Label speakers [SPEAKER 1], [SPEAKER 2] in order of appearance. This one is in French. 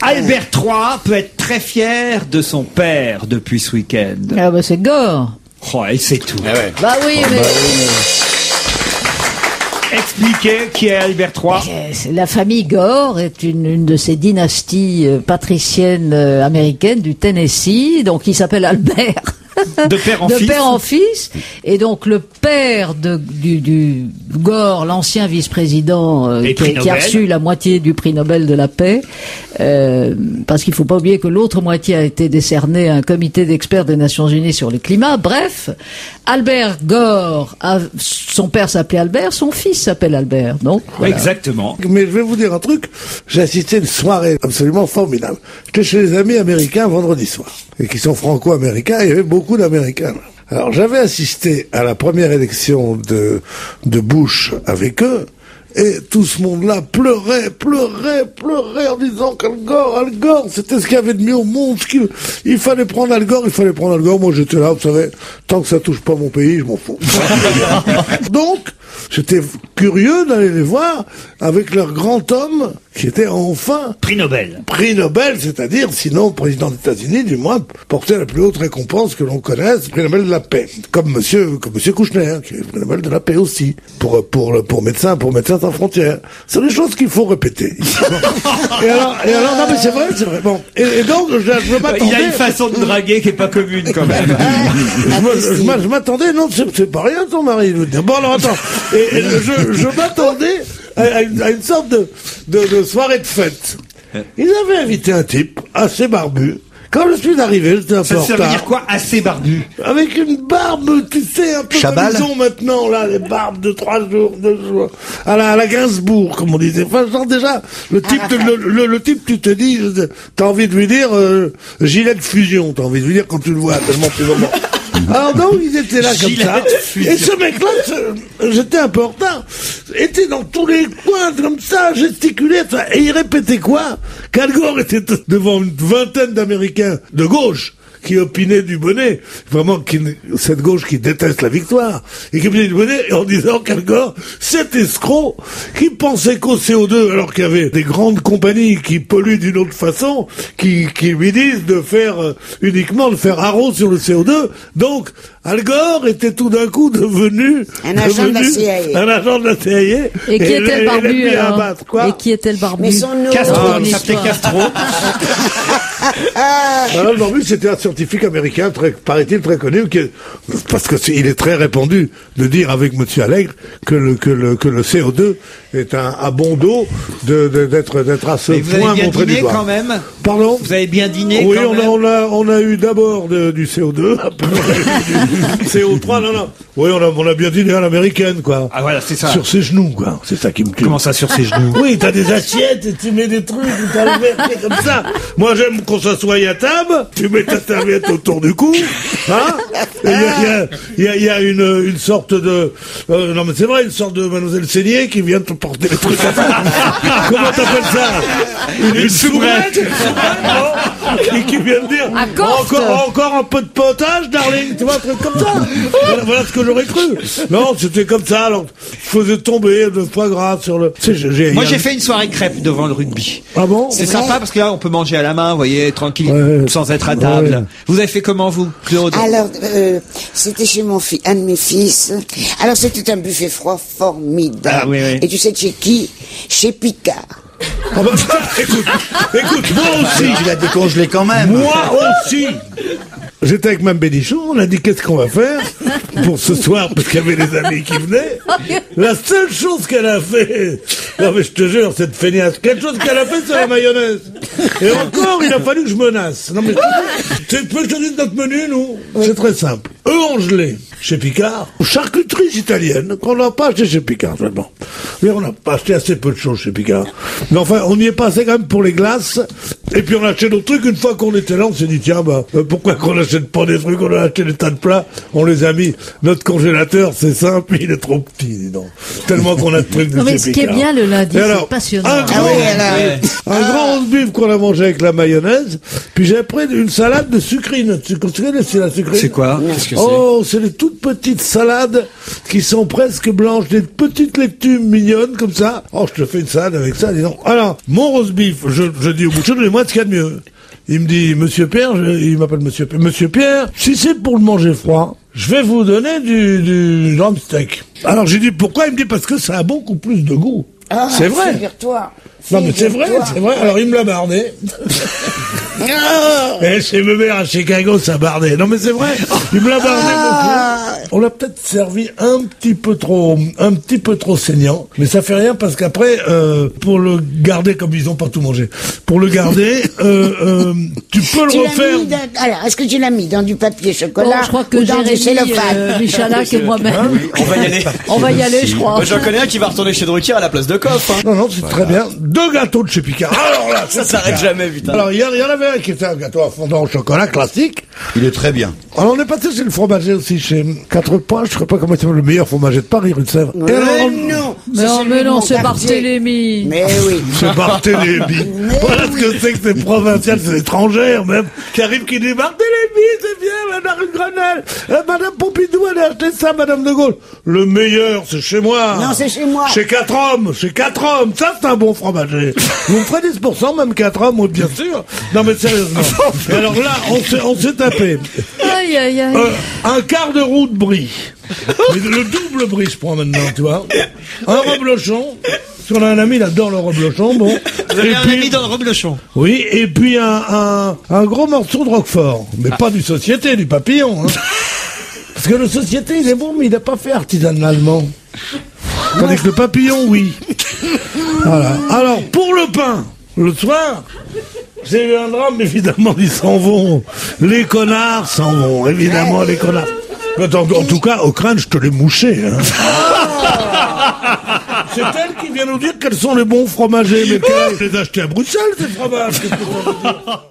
[SPEAKER 1] Albert III peut être très fier de son père depuis ce week-end.
[SPEAKER 2] Ah bah c'est Gore.
[SPEAKER 1] Oh, et c'est tout.
[SPEAKER 3] Ah ouais.
[SPEAKER 2] Bah oui, mais...
[SPEAKER 1] Expliquez qui est Albert III.
[SPEAKER 2] La famille Gore est une de ces dynasties patriciennes américaines du Tennessee, donc il s'appelle Albert.
[SPEAKER 1] De père en
[SPEAKER 2] de
[SPEAKER 1] fils.
[SPEAKER 2] père en fils. Et donc le père du Gore, l'ancien vice-président qui a reçu la moitié du prix Nobel de la paix, parce qu'il faut pas oublier que l'autre moitié a été décernée à un comité d'experts des Nations Unies sur le climat. Bref, Albert Gore, son père s'appelait Albert, son fils s'appelle Albert. Donc voilà.
[SPEAKER 1] Exactement.
[SPEAKER 4] Mais je vais vous dire un truc, j'ai assisté à une soirée absolument formidable. J'étais chez les amis américains vendredi soir, et qui sont franco-américains, il y avait beaucoup d'Américains. Alors j'avais assisté à la première élection de Bush avec eux, et tout ce monde-là pleurait en disant qu'Al Gore, c'était ce qu'il y avait de mieux au monde, il fallait prendre Al Gore. Moi j'étais là, vous savez, tant que ça touche pas mon pays, je m'en fous. Donc, j'étais curieux d'aller les voir avec leur grand homme, qui était enfin...
[SPEAKER 1] Prix Nobel.
[SPEAKER 4] Prix Nobel, c'est-à-dire, sinon, président des États-Unis, du moins, portait la plus haute récompense que l'on connaisse, prix Nobel de la paix. Comme monsieur Kouchner, hein, qui est prix Nobel de la paix aussi. Pour Médecins sans frontières. C'est des choses qu'il faut répéter. et alors, non, mais c'est vrai. Bon. Et donc, je m'attendais...
[SPEAKER 1] Il y a une façon de draguer qui est pas commune, quand même.
[SPEAKER 4] je m'attendais, non, c'est pas rien, ton mari, je veux dire. Bon, alors, attends. Et je m'attendais à une sorte de soirée de fête. Ils avaient invité un type assez barbu. Quand je suis arrivé, j'étais un peu en retard.
[SPEAKER 1] Ça veut dire quoi, assez barbu?
[SPEAKER 4] Avec une barbe, tu sais, un peu comme ils ont maintenant, là, les barbes de 3 jours, 2 jours. À la Gainsbourg, comme on disait. Enfin, genre, déjà, le type, tu te dis, t'as envie de lui dire, gilet de fusion, t'as envie de lui dire quand tu le vois, tellement plus moment. Alors donc, ils étaient là comme ça. Et ce mec-là, j'étais un peu en retard, était dans tous les coins, comme ça, gesticulait, et il répétait quoi? Qu'Al Gore était devant une vingtaine d'Américains de gauche, qui opinait du bonnet, vraiment cette gauche qui déteste la victoire, et qui opinait du bonnet en disant qu'Al Gore, cet escroc, qui pensait qu'au CO2, alors qu'il y avait des grandes compagnies qui polluent d'une autre façon, qui lui disent de faire uniquement de faire haro sur le CO2, donc Al Gore était tout d'un coup devenu
[SPEAKER 5] un agent de la CIA.
[SPEAKER 2] Et qui était le barbu alors?
[SPEAKER 4] Quoi?
[SPEAKER 2] Et qui était le barbu?
[SPEAKER 5] Mais son nom.
[SPEAKER 1] Castro, il s'appelait Castro.
[SPEAKER 4] Alors, le barbu, c'était un scientifique américain, paraît-il, très connu, parce que il est très répandu de dire avec Monsieur Allègre que le CO2 est un bon dos d'être à ce point montré du doigt.
[SPEAKER 1] Quand même.
[SPEAKER 4] Pardon?
[SPEAKER 1] Vous avez bien dîné?
[SPEAKER 4] Oui,
[SPEAKER 1] quand même.
[SPEAKER 4] on a eu d'abord du CO2, après on a eu du CO3, non. Oui, on a bien dîné à l'américaine, quoi.
[SPEAKER 1] Ah voilà, c'est ça.
[SPEAKER 4] Sur ses genoux, quoi. C'est ça qui me tue.
[SPEAKER 1] Comment ça, sur ses genoux?
[SPEAKER 4] Oui, t'as des assiettes, et tu mets des trucs, et t'as le verre comme ça. Moi, j'aime qu'on s'assoie à table, tu mets ta serviette autour du cou, hein. Il y a une sorte de, non mais c'est vrai, une sorte de Mademoiselle Seigné qui vient te porter les trucs. Comment t'appelles ça? Une soubrette. Qui vient de dire, encore un peu de potage, darling, tu vois, un truc comme ça. Voilà ce que j'aurais cru. Non, c'était comme ça, alors, je faisais tomber le foie gras sur le...
[SPEAKER 1] Moi, j'ai fait une soirée crêpe devant le rugby.
[SPEAKER 4] Ah bon?
[SPEAKER 1] C'est sympa parce que là, on peut manger à la main, vous voyez, tranquille, sans être à table. Ouais. Vous avez fait comment, vous, Claude?
[SPEAKER 5] Alors, c'était chez un de mes fils. Alors, c'était un buffet froid formidable.
[SPEAKER 1] Ah, oui.
[SPEAKER 5] Et tu sais chez qui? Chez Picard.
[SPEAKER 4] Ah bah, écoute, moi aussi.
[SPEAKER 3] Il a décongelé quand même.
[SPEAKER 4] Moi aussi. J'étais avec Mme Bénichou, on a dit qu'est-ce qu'on va faire pour ce soir, parce qu'il y avait des amis qui venaient. La seule chose qu'elle a fait, non mais je te jure, cette feignasse, quelque chose qu'elle a fait, c'est la mayonnaise. Et encore, il a fallu que je menace. Non mais, tu veux que je te dise notre menu, nous? C'est très simple. Œufs en gelée, chez Picard. Charcuterie italienne, qu'on n'a pas acheté chez Picard, vraiment. Mais on n'a pas acheté assez peu de choses chez Picard. Mais enfin, on y est passé quand même pour les glaces. Et puis on a acheté d'autres trucs. Une fois qu'on était là, on s'est dit, tiens, pourquoi qu'on n'achète pas des trucs? On a acheté des tas de plats, on les a mis. notre congélateur, c'est simple, il est trop petit, dis donc. Tellement qu'on a de trucs de
[SPEAKER 2] non, mais ce qui est bien le lundi, c'est passionnant.
[SPEAKER 4] Un grand roast beef qu'on a mangé avec la mayonnaise, puis j'ai pris une salade de sucrine. Tu connais la sucrine?
[SPEAKER 1] C'est quoi? Qu'est-ce que c'est?
[SPEAKER 4] Oh, c'est des toutes petites salades qui sont presque blanches, des petites légumes mignonnes comme ça. Oh, je te fais une salade avec ça, dis donc. Alors, mon roast beef, je dis au boucher, donnez-moi ce qu'il y a de mieux. Il me dit, Monsieur Pierre, il m'appelle Monsieur Pierre. Monsieur Pierre, si c'est pour le manger froid, je vais vous donner du drumstick. Alors j'ai dit pourquoi? Il me dit parce que ça a beaucoup plus de goût.
[SPEAKER 5] Ah,
[SPEAKER 4] c'est vrai.
[SPEAKER 5] Figure-toi.
[SPEAKER 4] Non mais c'est vrai. Alors il me l'a bardé. Et chez ma mère à Chicago, ça bardait. Non mais c'est vrai. Il me l'a bardé. On l'a peut-être servi un petit peu trop saignant, mais ça fait rien parce qu'après, pour le garder, comme ils ont pas tout mangé, pour le garder, tu peux le refaire.
[SPEAKER 5] Alors, est-ce que tu l'as mis dans du papier chocolat?
[SPEAKER 2] Je crois que Jérémy, Michalak et moi-même.
[SPEAKER 3] Oui, on va y aller.
[SPEAKER 2] On va y aller, je crois.
[SPEAKER 3] J'en connais un qui va retourner chez Drucker à la place de Coff. Hein.
[SPEAKER 4] Non, c'est très bien. 2 gâteaux de chez Picard. Alors là,
[SPEAKER 3] ça s'arrête jamais, putain.
[SPEAKER 4] Alors, il y en avait un qui était un gâteau à fondant au chocolat classique.
[SPEAKER 6] Il est très bien.
[SPEAKER 4] Alors, on est passé chez le fromager aussi, chez 4 points, je sais pas comment il s'appelle, le meilleur fromager de Paris, rue de Sèvres.
[SPEAKER 5] Mais non,
[SPEAKER 2] c'est Barthélémy.
[SPEAKER 5] Mais oui.
[SPEAKER 4] C'est Barthélémy. Voilà ce que c'est que c'est provincial, c'est étrangère même, qui arrive, qui dit Barthélémy, c'est bien, madame Grenelle. Madame Pompidou, elle a acheté ça, madame de Gaulle. Le meilleur, c'est chez moi.
[SPEAKER 5] Non, c'est chez moi.
[SPEAKER 4] Chez 4 hommes. Ça, c'est un bon fromager. Vous me ferez 10%, même 4 hommes, oui, bien sûr. Non, mais sérieusement. Et alors là, on s'est tapé.
[SPEAKER 2] Aïe, aïe, aïe.
[SPEAKER 4] Un quart de roue de brie. Mais le double brie, je prends maintenant, tu vois. Un reblochon. Si on a un ami, il adore le reblochon, bon.
[SPEAKER 1] Vous avez un ami dans le reblochon?
[SPEAKER 4] Oui, et puis un gros morceau de roquefort. Mais pas du Société, du Papillon, hein. Parce que le Société, il est bon, mais il n'a pas fait artisanalement. Tandis que le Papillon, oui. Voilà. Alors, pour le pain, le soir, j'ai eu un drame, évidemment, ils s'en vont. Les connards s'en vont, évidemment, les connards. En tout cas, au crâne, je te l'ai mouché, hein. C'est elle qui vient nous dire quels sont les bons fromagers, mais qu'elle les a achetés à Bruxelles, ces fromages. Qu'est-ce que ça veut dire?